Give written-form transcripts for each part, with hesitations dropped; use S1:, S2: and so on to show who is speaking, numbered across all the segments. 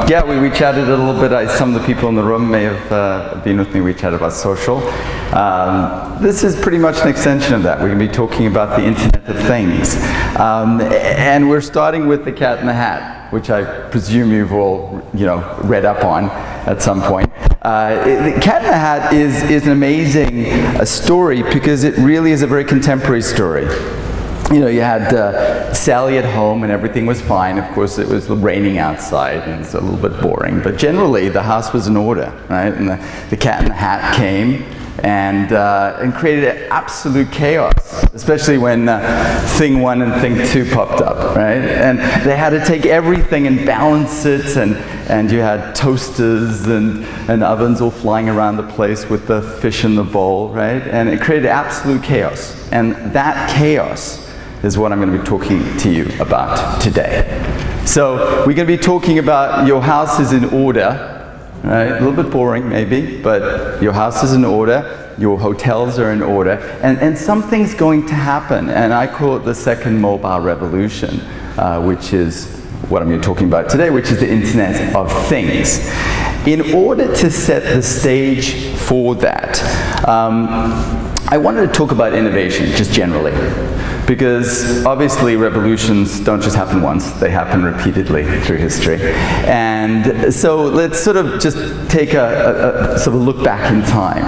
S1: Yeah, we chatted a little bit. Some of the people in the room may have been with me. We chatted about social. This is pretty much an extension of that. We're going to be talking about the Internet of Things. And we're starting with the Cat in the Hat, which I presume you've all, read up on at some point. The Cat in the Hat is an amazing story because it really is a very contemporary story. You had Sally at home and everything was fine. Of course, it was raining outside and it's a little bit boring. But generally, the house was in order, right? And the Cat in the Hat came and created absolute chaos, especially when thing 1 and thing 2 popped up, right? And they had to take everything and balance it, and you had toasters and ovens all flying around the place with the fish in the bowl, right? And it created absolute chaos. And that chaos is what I'm going to be talking to you about today. So we're going to be talking about your house is in order. Right? A little bit boring maybe, but your house is in order, your hotels are in order, and something's going to happen, and I call it the second mobile revolution, which is what I'm talking about today, which is the Internet of Things. In order to set the stage for that, I wanted to talk about innovation, just generally. Because obviously revolutions don't just happen once, they happen repeatedly through history. And so let's sort of just take a sort of look back in time.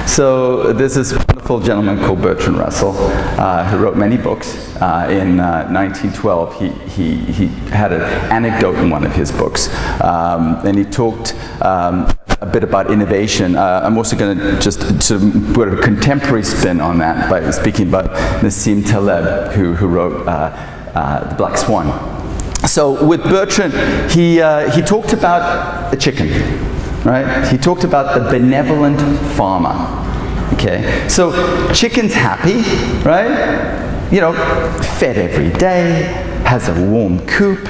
S1: So there's this wonderful gentleman called Bertrand Russell, who wrote many books. In 1912, he had an anecdote in one of his books, and he talked a bit about innovation. I'm also going to just sort of put a contemporary spin on that by speaking about Nassim Taleb, who wrote The Black Swan. So with Bertrand, he talked about a chicken, right? He talked about the benevolent farmer. Okay, so chicken's happy, right? Fed every day, has a warm coop.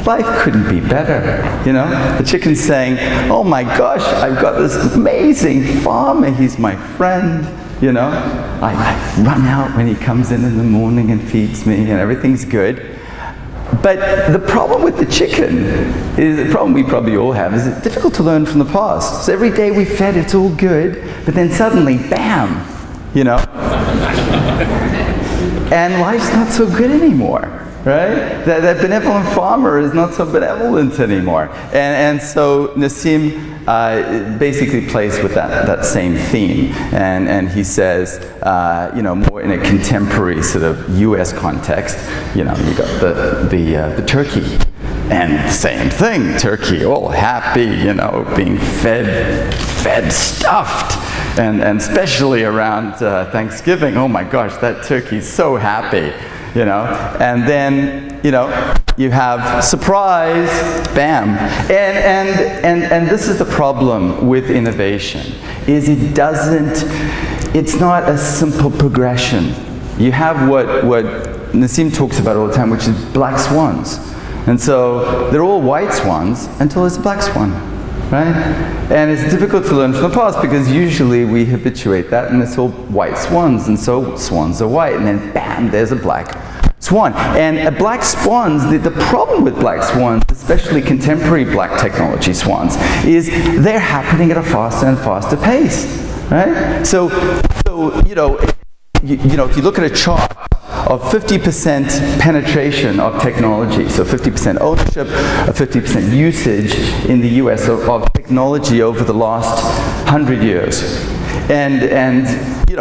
S1: Life couldn't be better, The chicken's saying, oh my gosh, I've got this amazing farmer, he's my friend, I run out when he comes in the morning and feeds me and everything's good. But the problem with the chicken is, the problem we probably all have, is it's difficult to learn from the past. So every day we fed, it's all good, but then suddenly, bam, and life's not so good anymore. Right? That benevolent farmer is not so benevolent anymore. And so Nassim basically plays with that same theme. And he says, more in a contemporary sort of US context, you got the turkey. And same thing, turkey, all happy, being fed stuffed. And especially around Thanksgiving, oh my gosh, that turkey's so happy. And then, you have surprise, bam. And this is the problem with innovation, is it's not a simple progression. You have what Nassim talks about all the time, which is black swans. And so they're all white swans until there's a black swan, right? And it's difficult to learn from the past because usually we habituate that and it's all white swans, and so swans are white, and then bam, there's a black swan. And black swans, the problem with black swans, especially contemporary black technology swans, is they're happening at a faster and faster pace, right? So if you look at a chart of 50% penetration of technology, so 50% ownership, 50% usage in the US of technology over the last 100 years. And you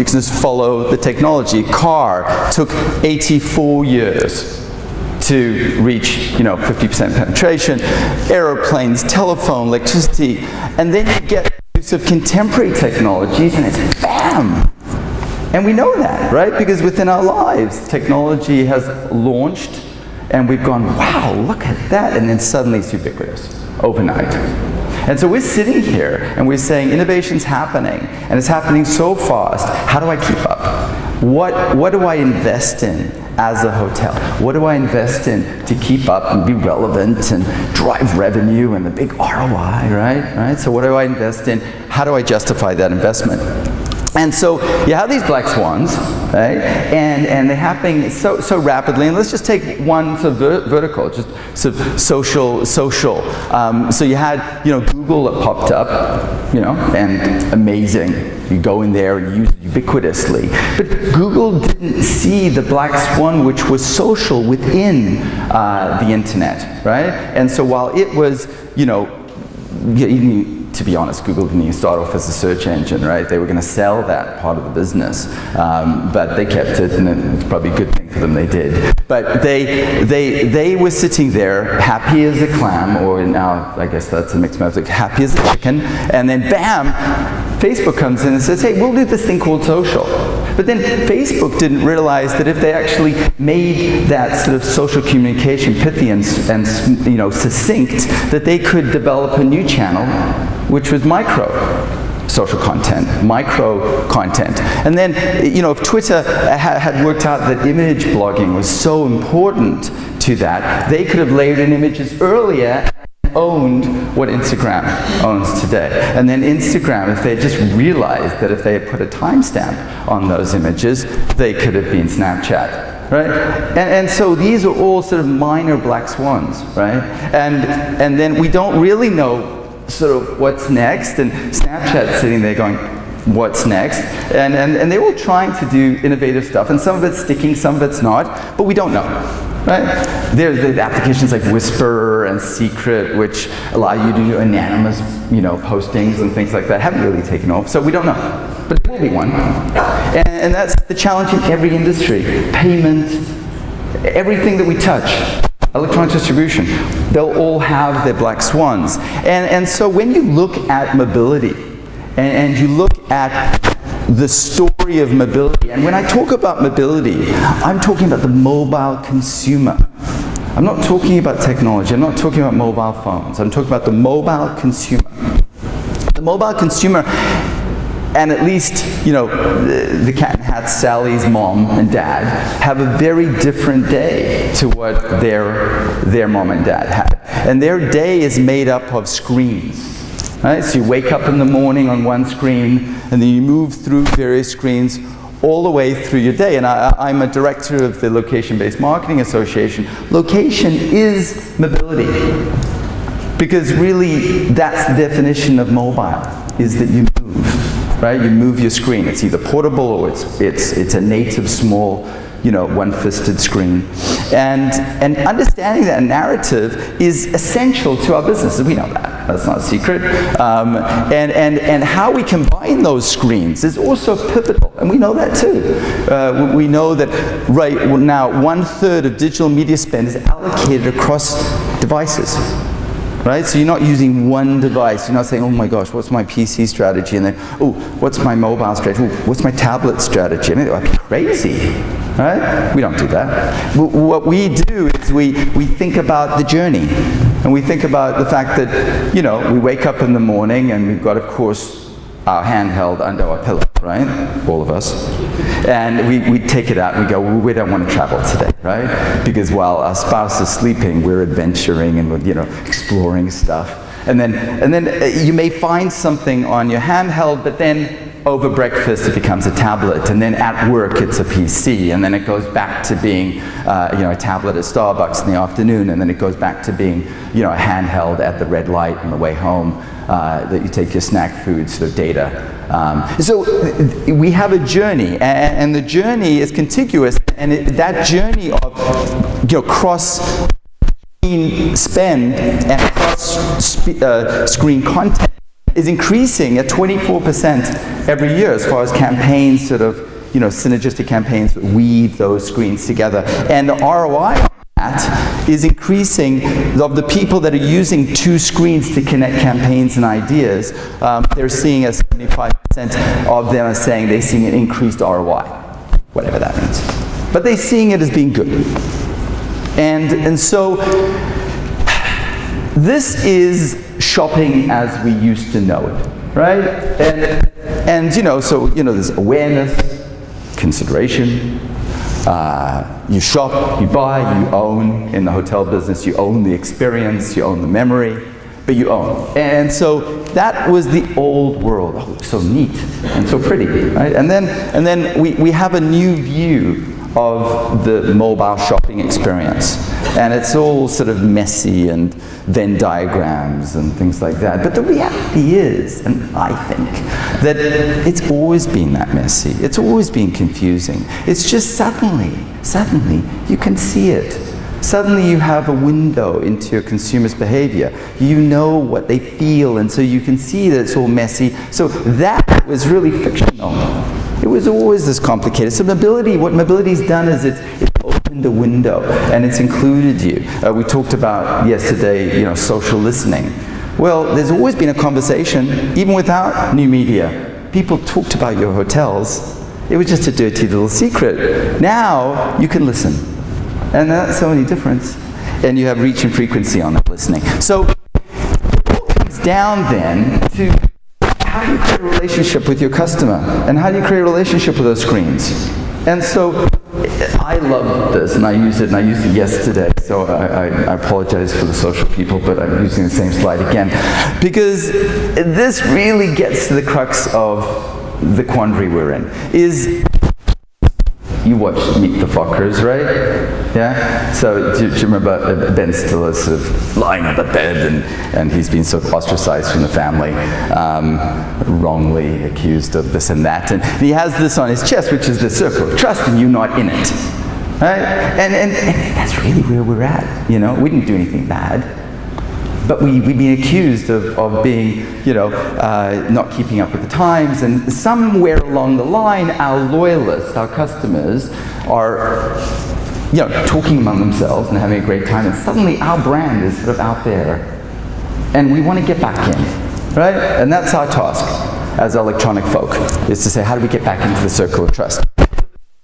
S1: can just follow the technology. Car took 84 years to reach 50% penetration. Aeroplanes, telephone, electricity, and then you get use of contemporary technologies and it's bam! And we know that, right? Because within our lives, technology has launched and we've gone, wow, look at that, and then suddenly it's ubiquitous, overnight. And so we're sitting here and we're saying innovation's happening, and it's happening so fast. How do I keep up? What do I invest in as a hotel? What do I invest in to keep up and be relevant and drive revenue and the big ROI, right? So what do I invest in? How do I justify that investment? And so you have these black swans, right? And they're happening so rapidly. And let's just take one sort of vertical, just sort of social. So you had, Google that popped up, and amazing. You go in there and use it ubiquitously. But Google didn't see the black swan, which was social within the internet, right? And so while it was, to be honest, Google didn't even start off as a search engine, right? They were going to sell that part of the business, but they kept it, and it's probably a good thing for them they did. But they were sitting there, happy as a clam, or now I guess that's a mixed metaphor, happy as a chicken, and then bam, Facebook comes in and says, hey, we'll do this thing called social. But then Facebook didn't realize that if they actually made that sort of social communication pithy and succinct, that they could develop a new channel, which was micro social content, micro content. And then, if Twitter had worked out that image blogging was so important to that, they could have layered in images earlier and owned what Instagram owns today. And then Instagram, if they had just realized that if they had put a timestamp on those images, they could have been Snapchat. Right? And so these are all sort of minor black swans, right? And then we don't really know sort of what's next, and Snapchat's sitting there going, what's next? And they're all trying to do innovative stuff, and some of it's sticking, some of it's not, but we don't know, right? There's applications like Whisper and Secret, which allow you to do anonymous, postings and things like that, haven't really taken off, so we don't know. But there will be one. And that's the challenge in every industry. Payment, everything that we touch. Electronic distribution, they'll all have their black swans. And so when you look at mobility, and you look at the story of mobility, and when I talk about mobility, I'm talking about the mobile consumer. I'm not talking about technology, I'm not talking about mobile phones, I'm talking about the mobile consumer. The mobile consumer, and at least, the Cat and Hat Sally's mom and dad have a very different day to what their mom and dad had. And their day is made up of screens. Right? So you wake up in the morning on one screen, and then you move through various screens all the way through your day. And I'm a director of the Location-Based Marketing Association. Location is mobility. Because really, that's the definition of mobile, is that you move. Right? You move your screen. It's either portable or it's a native small, one-fisted screen. And understanding that narrative is essential to our business. We know that. That's not a secret. And how we combine those screens is also pivotal. And we know that too. We know that right now 1/3 of digital media spend is allocated across devices. Right? So you're not using one device. You're not saying, oh my gosh, what's my PC strategy? And then, oh, what's my mobile strategy? Oh, what's my tablet strategy? I mean, that'd be crazy. Right? We don't do that. What we do is we think about the journey. And we think about the fact that, we wake up in the morning and we've got, of course, our handheld under our pillow, right? All of us. And we take it out and we go, well, we don't want to travel today, right? Because while our spouse is sleeping, we're adventuring and we're, exploring stuff. And then you may find something on your handheld, but then over breakfast it becomes a tablet, and then at work it's a PC, and then it goes back to being a tablet at Starbucks in the afternoon, and then it goes back to being a handheld at the red light on the way home. That you take your snack food sort of data. So we have a journey, and the journey is contiguous, and that journey of cross screen spend and cross screen content is increasing at 24% every year as far as campaigns sort of synergistic campaigns that weave those screens together, and the ROI that is increasing. Of the people that are using two screens to connect campaigns and ideas, they're seeing as 75% of them are saying they're seeing an increased ROI, whatever that means. But they're seeing it as being good. And so this is shopping as we used to know it, right? And so there's awareness, consideration. You shop, you buy, you own. In the hotel business, you own the experience, you own the memory. but you own. And so that was the old world. Oh, so neat and so pretty, right? And then we have a new view of the mobile shopping experience. And it's all sort of messy and Venn diagrams and things like that. But the reality is, and I think, that it's always been that messy. It's always been confusing. It's just suddenly, you can see it. Suddenly you have a window into your consumer's behavior. You know what they feel, and so you can see that it's all messy. So that was really fictional. It was always this complicated. So mobility, what mobility's done is it's opened a window and it's included you. We talked about yesterday, social listening. Well, there's always been a conversation, even without new media. People talked about your hotels. It was just a dirty little secret. Now you can listen. And that's the only difference. And you have reach and frequency on that listening. So it all comes down then to how do you create a relationship with your customer? And how do you create a relationship with those screens? And so I love this, and I used it yesterday, so I apologize for the social people, but I'm using the same slide again. Because this really gets to the crux of the quandary we're in. Is you watched Meet the Fockers, right? Yeah? So do you remember Ben Stiller sort of lying on the bed and he's been sort of ostracized from the family, wrongly accused of this and that. And he has this on his chest, which is the circle of trust, and you're not in it. Right? And that's really where we're at. We didn't do anything bad. But we've been accused of being, not keeping up with the times, and somewhere along the line, our loyalists, our customers, are, talking among themselves and having a great time, and suddenly our brand is sort of out there, and we want to get back in, right? And that's our task as electronic folk, is to say, how do we get back into the circle of trust? The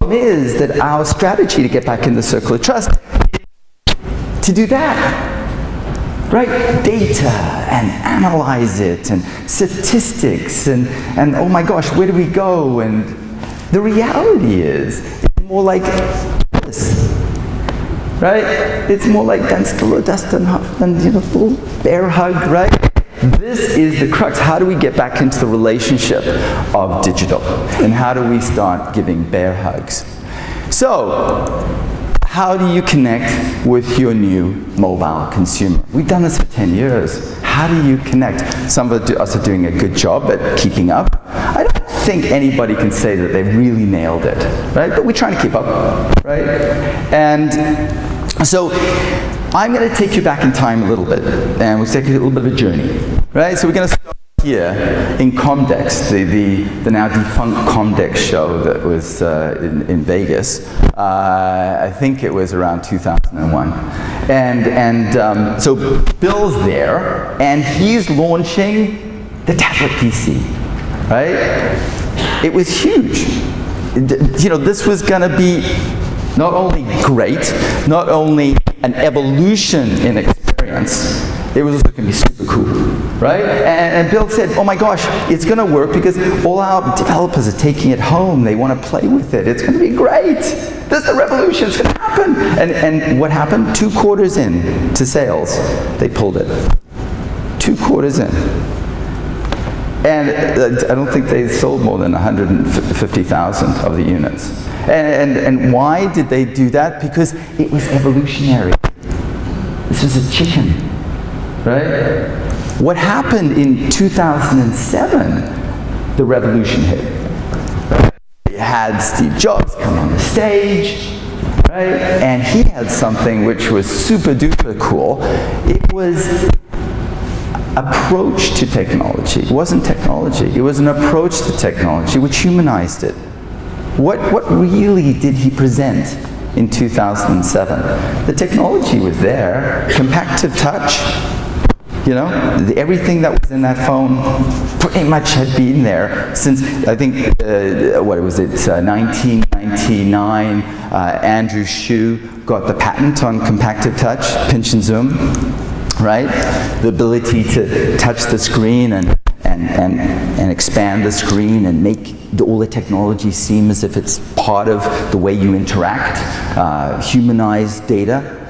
S1: problem is that our strategy to get back in the circle of trust is to do that. Right? Data, and analyze it, and statistics, and oh my gosh, where do we go? And the reality is, it's more like this, right? It's more like Dan Stiller, Dustin Hoffman, little bear hug, right? This is the crux. How do we get back into the relationship of digital? And how do we start giving bear hugs? So, how do you connect with your new mobile consumer? We've done this for 10 years. How do you connect? Some of us are doing a good job at keeping up. I don't think anybody can say that they've really nailed it, right? But we're trying to keep up, right? And so I'm going to take you back in time a little bit, and we'll take a little bit of a journey, right? So we're going to start here in Comdex, the now defunct Comdex show that was in Vegas. I think it was around 2001. And so Bill's there, and he's launching the tablet PC, right? It was huge. This was going to be not only great, not only an evolution in experience, it was also going to be super cool, right? And Bill said, oh my gosh, it's going to work because all our developers are taking it home. They want to play with it. It's going to be great. This is the revolution. It's going to happen. And what happened? 2 quarters in to sales, they pulled it. 2 quarters in. And I don't think they sold more than 150,000 of the units. And why did they do that? Because it was evolutionary. This was a chicken. Right? What happened in 2007, the revolution hit. You had Steve Jobs come on the stage, right? And he had something which was super duper cool. It was approach to technology. It wasn't technology. It was an approach to technology which humanized it. What really did he present in 2007? The technology was there. Compactive touch. Everything that was in that phone pretty much had been there since, I think, 1999, Andrew Shue got the patent on compactive touch, pinch and zoom, right? The ability to touch the screen and expand the screen and make all the technology seem as if it's part of the way you interact, humanize data.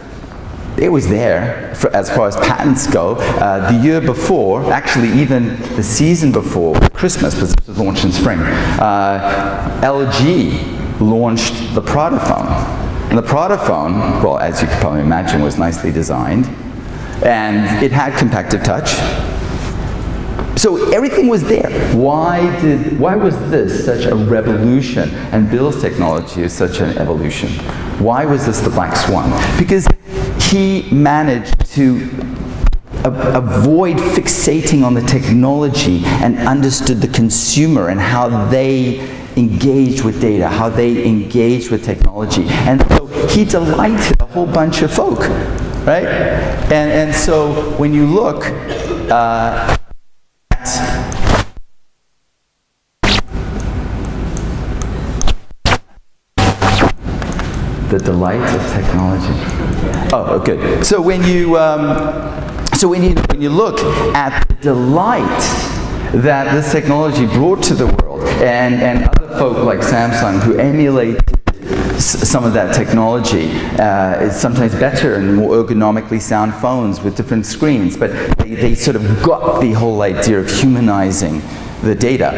S1: it was there as far as patents go. The year before, actually even the season before Christmas, because this was launched in spring, LG launched the Prada phone. And the Prada phone, well, as you can probably imagine, was nicely designed, and it had compactive touch. So everything was there. Why was this such a revolution, and Bill's technology is such an evolution? Why was this the black swan? Because he managed to avoid fixating on the technology and understood the consumer and how they engaged with data, how they engaged with technology. And so he delighted a whole bunch of folk, right? And so when you look at the delight of technology. Oh, good. So when you look at the delight that this technology brought to the world, and other folk like Samsung who emulate some of that technology, it's sometimes better and more ergonomically sound phones with different screens, but they sort of got the whole idea of humanizing the data.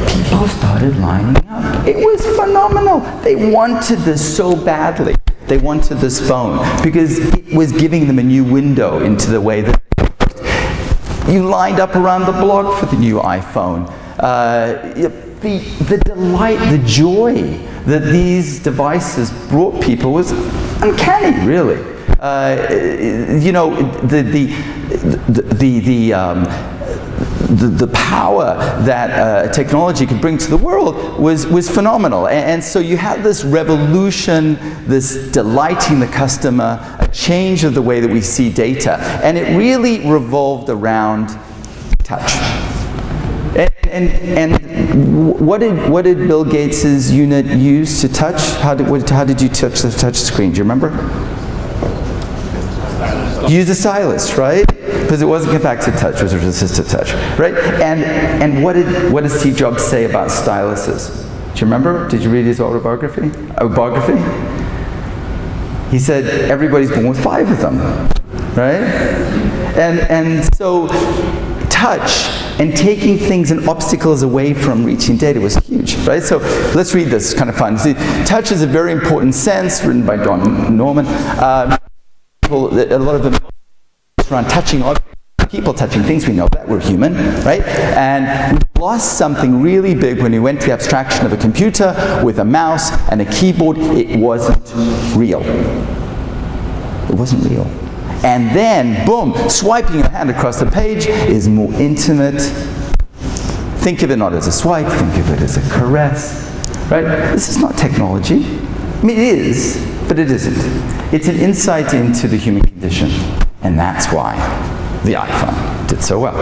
S1: People started lining up. It was phenomenal. They wanted this so badly. They wanted this phone because it was giving them a new window into the way that they worked. You lined up around the block for the new iPhone. The delight, the joy that these devices brought people was uncanny, really. You know, the power that technology could bring to the world was phenomenal. And so you had this revolution, this delighting the customer, a change of the way that we see data. And it really revolved around touch. And what did Bill Gates's unit use to touch? How did you touch the touch screen? Do you remember? Use a stylus, right? Because it wasn't compactive touch, it was assistive touch, right? And what did Steve Jobs say about styluses? Do you remember? Did you read his autobiography? He said everybody's born with 5 of them, right? And so touch and taking things and obstacles away from reaching data was huge, right? So let's read this, it's kind of fun. See, touch is a very important sense, written by John Norman. A lot of them around touching objects, people touching things, we know that, we're human, right? And we lost something really big when we went to the abstraction of a computer with a mouse and a keyboard. It wasn't real. It wasn't real. And then, boom, swiping your hand across the page is more intimate. Think of it not as a swipe, think of it as a caress, right? This is not technology. I mean, it is, but it isn't. It's an insight into the human condition, and that's why the iPhone did so well.